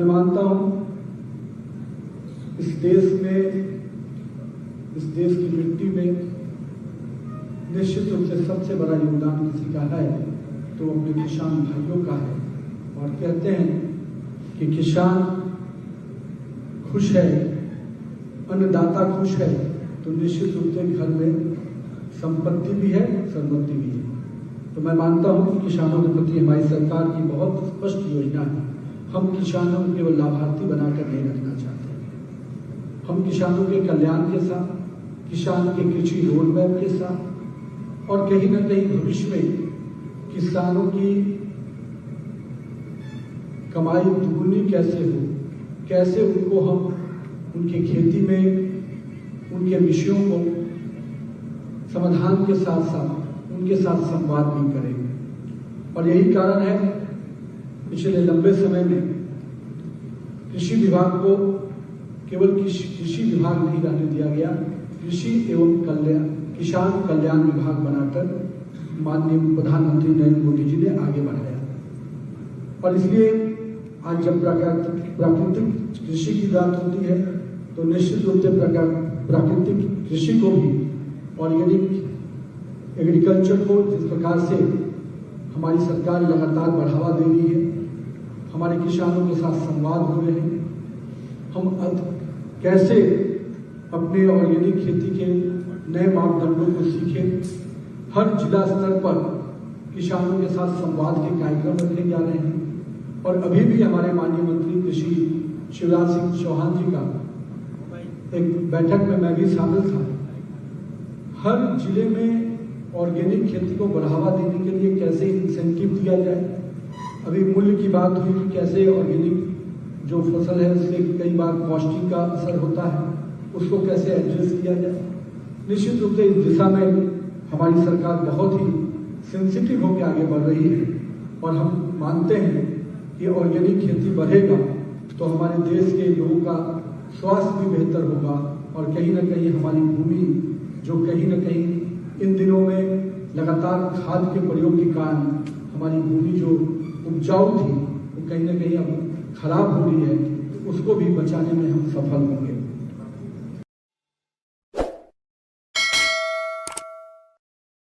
मैं मानता हूं इस देश में, इस देश की मिट्टी में निश्चित रूप से सबसे बड़ा योगदान किसी का है तो अपने किसान भाइयों का है। और कहते हैं कि किसान खुश है, अन्नदाता खुश है तो निश्चित रूप से घर में संपत्ति भी है, सम्पत्ति भी है। तो मैं मानता हूं कि किसानों के प्रति हमारी सरकार की बहुत स्पष्ट योजना है। हम किसानों को केवल लाभार्थी बनाकर नहीं रखना चाहते। हम किसानों के कल्याण के साथ, किसान के कृषि रोड मैप के साथ और कहीं ना कहीं भविष्य में किसानों की कमाई दुगुनी कैसे हो, कैसे उनको हम उनकी खेती में उनके विषयों को समाधान के साथ साथ उनके साथ संवाद भी करेंगे। और यही कारण है पिछले लंबे समय में कृषि विभाग को केवल कृषि विभाग नहीं रहने दिया गया, कृषि एवं किसान कल्याण विभाग बनाकर माननीय प्रधानमंत्री नरेंद्र मोदी जी ने आगे बढ़ाया। और इसलिए आज जब प्राकृतिक कृषि की बात होती है तो निश्चित रूप से प्राकृतिक कृषि को भी, ऑर्गेनिक एग्रीकल्चर को जिस प्रकार से हमारी सरकार लगातार बढ़ावा दे रही है, हमारे किसानों के साथ संवाद हो रहे हैं, हम कैसे अपने ऑर्गेनिक खेती के नए मापदंडों को सीखें। हर जिला स्तर पर किसानों के साथ संवाद के कार्यक्रम रखे जा रहे हैं। और अभी भी हमारे माननीय मंत्री कृषि शिवराज सिंह चौहान जी का एक बैठक में मैं भी शामिल था। हर जिले में ऑर्गेनिक खेती को बढ़ावा देने के लिए कैसे इंसेंटिव दिया जाए। अभी मूल्य की बात हुई कि कैसे ऑर्गेनिक जो फसल है उससे कई बार कॉस्टिंग का असर होता है, उसको कैसे एडजस्ट किया जाए। निश्चित रूप से इस दिशा में हमारी सरकार बहुत ही सेंसिटिव होकर आगे बढ़ रही है। और हम मानते हैं कि ऑर्गेनिक खेती बढ़ेगा तो हमारे देश के लोगों का स्वास्थ्य भी बेहतर होगा और कहीं ना कहीं हमारी भूमि जो कहीं ना कहीं इन दिनों में लगातार खाद के प्रयोग के कारण हमारी भूमि जो उपजाऊ थी वो कहीं ना कहीं अब खराब हो रही है, तो उसको भी बचाने में हम सफल होंगे।